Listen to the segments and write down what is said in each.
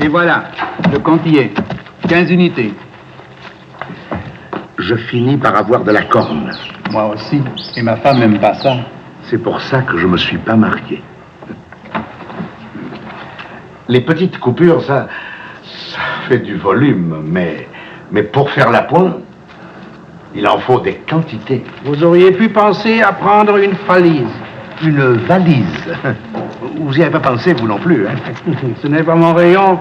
Et voilà, le compte y est. 15 unités. Je finis par avoir de la corne. Moi aussi. Et ma femme n'aime pas ça. C'est pour ça que je me suis pas marié. Les petites coupures, ça fait du volume, mais pour faire la pointe, il en faut des quantités. Vous auriez pu penser à prendre une valise. Une valise. Vous n'y avez pas pensé, vous non plus, hein? Ce n'est pas mon rayon.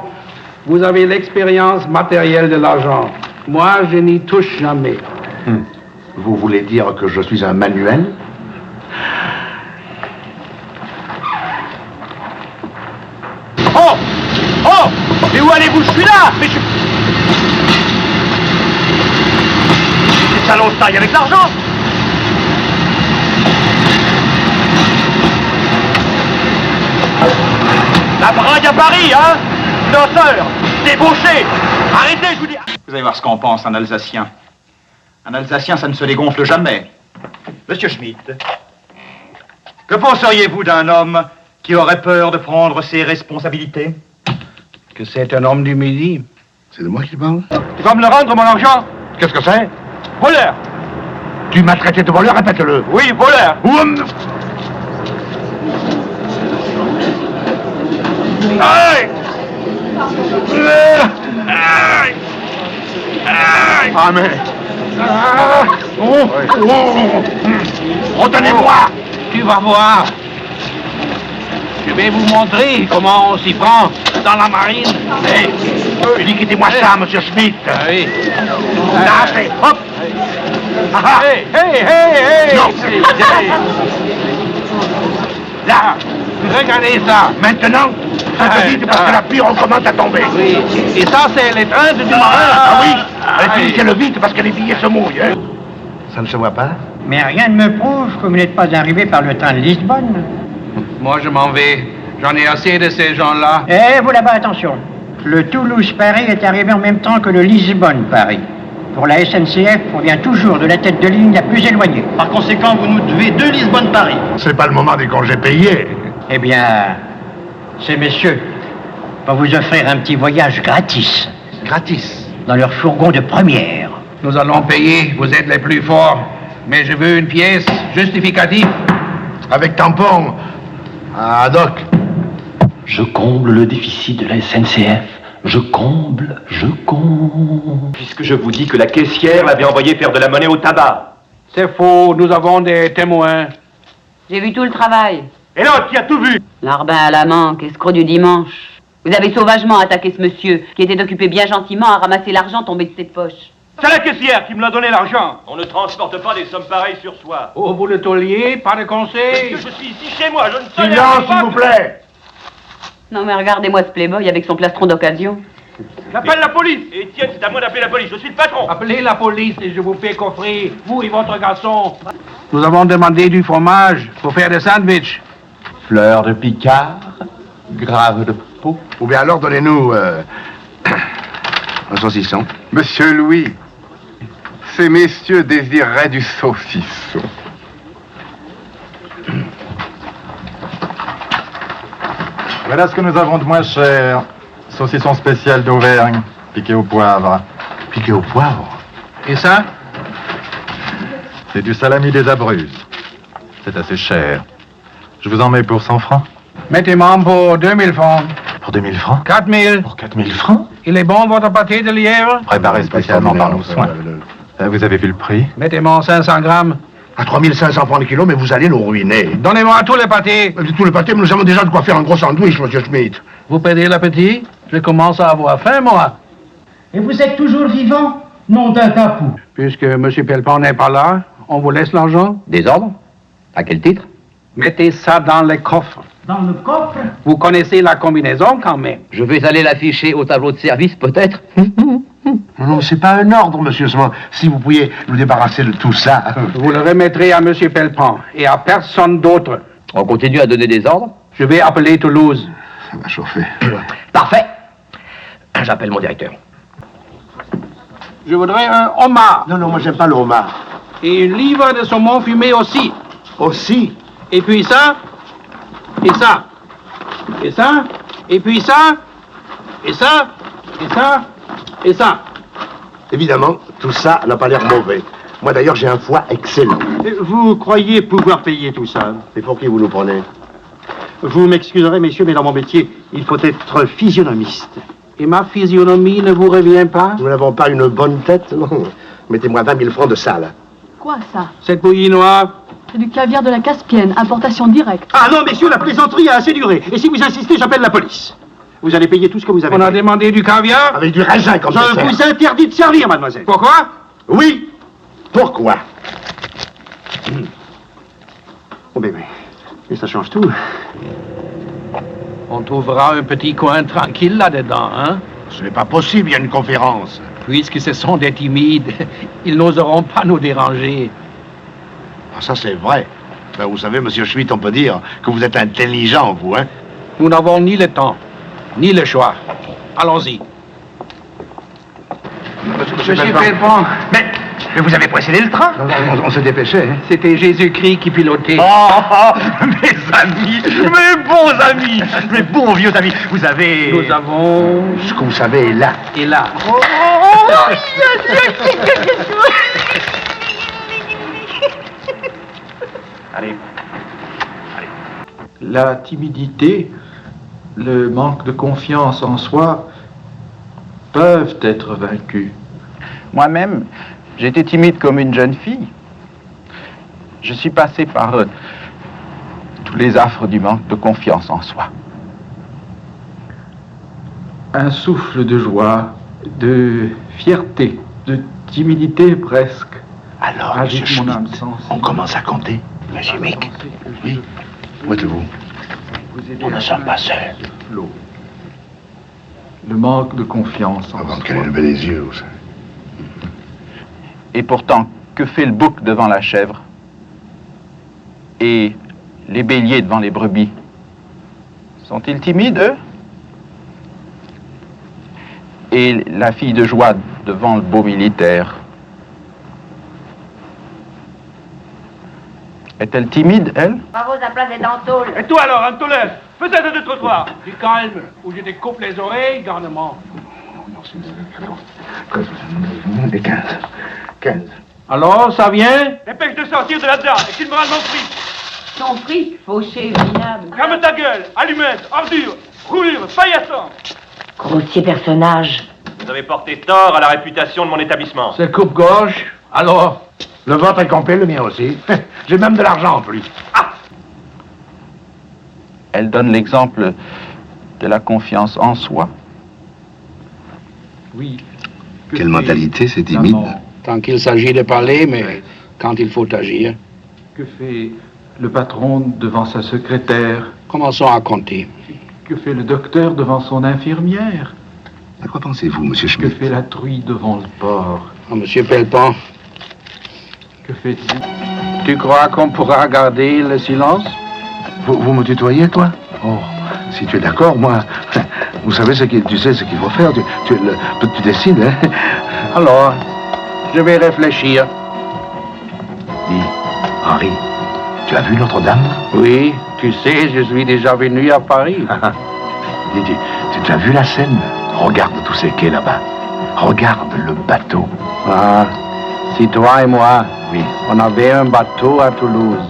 Vous avez l'expérience matérielle de l'argent. Moi, je n'y touche jamais. Vous voulez dire que je suis un manuel? Oh! Oh! Mais où allez-vous? Je suis là! Mais je... Les salons se taillent avec l'argent! La bringue à Paris, hein? Danseur! Débauché! Arrêtez, je vous dis! Vous allez voir ce qu'en pense un Alsacien. Un Alsacien, ça ne se dégonfle jamais. Monsieur Schmitt, que penseriez-vous d'un homme qui aurait peur de prendre ses responsabilités? Que c'est un homme du Midi. C'est de moi qui parle? Tu vas me le rendre, mon argent? Qu'est-ce que c'est? Voleur! Tu m'as traité de voleur, répète-le. Oui, voleur! Aïe! Aïe! Aïe! Ah, mais... Retenez-moi! Tu vas voir. Je vais vous montrer comment on s'y prend dans la marine. Liquidez-moi ça, monsieur Schmitt. Oui. Là, c'est... Hop! Hey, hey, hey, hey! Non. Hey. Là, regardez ça. Maintenant, ça te dit parce que la pluie recommence à tomber. Oui. Et ça, c'est l'étreinte du marin. Ah oui? Allez, finissez-le vite parce que les billets se mouillent. Hein? Ça ne se voit pas? Mais rien ne me prouve que vous n'êtes pas arrivé par le train de Lisbonne. Moi, je m'en vais. J'en ai assez de ces gens-là. Eh, vous là-bas, attention. Le Toulouse-Paris est arrivé en même temps que le Lisbonne-Paris. Pour la SNCF, on vient toujours de la tête de ligne la plus éloignée. Par conséquent, vous nous devez 2 Lisbonne-Paris. C'est pas le moment des congés payés. Eh bien, ces messieurs vont vous offrir un petit voyage gratis Gratis. dans leur fourgon de première. Nous allons payer, vous êtes les plus forts. Mais je veux une pièce justificative. Avec tampon. Ah, Doc. Je comble le déficit de la SNCF. Je comble. Puisque je vous dis que la caissière l'avait envoyé faire de la monnaie au tabac. C'est faux, nous avons des témoins. J'ai vu tout le travail. Et l'autre qui a tout vu? Larbin à la manque, escroc du dimanche. Vous avez sauvagement attaqué ce monsieur, qui était occupé bien gentiment à ramasser l'argent tombé de ses poches. C'est la caissière qui me l'a donné l'argent. On ne transporte pas des sommes pareilles sur soi. Oh, vous le tauliez, pas de conseil. Parce que je suis ici chez moi, je ne sais Silence, s'il vous plaît. Non mais regardez-moi ce playboy avec son plastron d'occasion. J'appelle la police. Et Étienne, c'est à moi d'appeler la police, je suis le patron. Appelez la police et je vous fais coffrer, vous et votre garçon. Nous avons demandé du fromage pour faire des sandwichs. Fleur de Picard, grave de peau. Ou bien alors, donnez-nous un saucisson. Monsieur Louis, ces messieurs désireraient du saucisson. Voilà ce que nous avons de moins cher. Saucisson spécial d'Auvergne, piqué au poivre. Piqué au poivre. Et ça? C'est du salami des Abruzzes. C'est assez cher. Je vous en mets pour 100 francs. Mettez-moi pour 2000 francs. Pour 2000 francs? 4000. Pour 4000 francs? Il est bon votre pâté de lièvre? Préparé spécialement par nos soins. Vous avez vu le prix? Mettez-moi 500 grammes. À 3500 francs le kilo, mais vous allez nous ruiner. Donnez-moi tous les pâtés. Tous les pâtés, mais nous avons déjà de quoi faire un gros sandwich, monsieur Schmitt. Vous perdez l'appétit? Je commence à avoir faim, moi. Et vous êtes toujours vivant? Nom d'un capou. Puisque M. Pellepin n'est pas là, on vous laisse l'argent? Des ordres? À quel titre? Mettez ça dans les coffres. Dans le coffre? Vous connaissez la combinaison quand même. Je vais aller l'afficher au tableau de service, peut-être? Non, c'est pas un ordre, monsieur. Si vous pouviez nous débarrasser de tout ça. Vous le remettrez à M. Pellepin et à personne d'autre. On continue à donner des ordres? Je vais appeler Toulouse. Ça va chauffer. Parfait. J'appelle mon directeur. Je voudrais un homard. Non, moi j'aime pas le homard. Et une livre de saumon fumé aussi. Aussi? Et puis ça. Et ça. Et ça. Et puis ça. Et ça? Et ça? Et ça? Évidemment, tout ça n'a pas l'air mauvais. Moi d'ailleurs, j'ai un foie excellent. Vous croyez pouvoir payer tout ça? Et pour qui vous nous prenez? Vous m'excuserez, messieurs, mais dans mon métier, il faut être physionomiste. Et ma physionomie ne vous revient pas? Nous n'avons pas une bonne tête, non. Mettez-moi 20 000 francs de ça, là. Quoi, ça? Cette bouillie noire? C'est du caviar de la Caspienne, importation directe. Ah non, messieurs, la plaisanterie a assez duré. Et si vous insistez, j'appelle la police. Vous allez payer tout ce que vous avez. On a demandé du caviar? Avec du raisin comme ça. Je vous interdis de servir, mademoiselle. Pourquoi? Oui. Pourquoi? Oh, mais ça change tout. On trouvera un petit coin tranquille là-dedans, hein? Ce n'est pas possible, il y a une conférence. Puisque ce sont des timides, ils n'oseront pas nous déranger. Ah, ça, c'est vrai. Ben, vous savez, monsieur Schmitt, on peut dire que vous êtes intelligent, vous, hein? Nous n'avons ni le temps, ni le choix. Allons-y. Monsieur Pellepont. Mais vous avez précédé le train. On se dépêchait. Hein. C'était Jésus-Christ qui pilotait. Mes amis, mes bons amis, mes bons vieux amis, vous avez... Nous avons... Ce que vous savez est là. Et là. Allez. La timidité, le manque de confiance en soi peuvent être vaincus. Moi-même, j'étais timide comme une jeune fille. Je suis passé par tous les affres du manque de confiance en soi. Un souffle de joie, de fierté, de timidité presque. Alors, monsieur agite mon âme Schmitt, sensible. on commence à compter. Monsieur Mick. Oui. Où êtes-vous? Nous ne sommes pas seuls. Le manque de confiance en Avant soi. qu'elle ait levé les yeux, vous savez. Et pourtant, que fait le bouc devant la chèvre? Et les béliers devant les brebis? Sont-ils timides, eux? Et la fille de joie devant le beau militaire? Est-elle timide, elle? Bravo, sa place est en tôle. Et toi alors, Antolin, peut-être de trottoir. Du calme, ou je te coupe les oreilles, garnement. Et 15. 15. Alors, ça vient? Dépêche de sortir de là-dedans et qu'il me rende mon fric. Ton fric, fauché, minable. Ferme ta gueule, allumette, ordure, roulure, paillasson. Grossier personnage. Vous avez porté tort à la réputation de mon établissement. C'est coupe-gorge. Alors? Le vôtre est complet, le mien aussi. J'ai même de l'argent en plus. Elle donne l'exemple de la confiance en soi. Oui. Quelle mentalité, c'est timide. Tant qu'il s'agit de parler, mais quand il faut agir. Que fait le patron devant sa secrétaire? Commençons à compter. Que fait le docteur devant son infirmière? À quoi pensez-vous, monsieur Que Schmitt? fait la truie devant le porc? Oh, monsieur Pellepont, Que fait-il? tu crois qu'on pourra garder le silence? Vous me tutoyez, toi? Oh, si tu es d'accord, moi... Vous savez tu sais ce qu'il faut faire. Tu décides, hein? Alors, je vais réfléchir. Dis, Henri, tu as vu Notre-Dame? Oui, tu sais, je suis déjà venu à Paris. Dis, tu as vu la Seine? Regarde tous ces quais là-bas. Regarde le bateau. Ah, si toi et moi, Oui. on avait un bateau à Toulouse.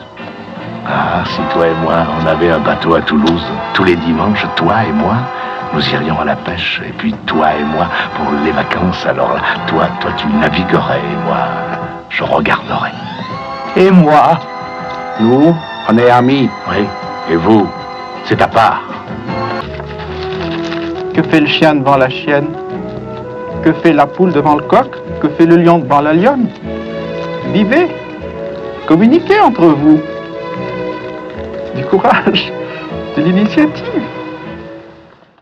Ah, si toi et moi, on avait un bateau à Toulouse, tous les dimanches, toi et moi, nous irions à la pêche. Et puis toi et moi, pour les vacances, alors là, toi tu naviguerais et moi, je regarderais. Et moi, nous, on est amis. Oui. Et vous, c'est à part. Que fait le chien devant la chienne? Que fait la poule devant le coq? Que fait le lion devant la lionne? Vivez, communiquez entre vous. Du courage, de l'initiative.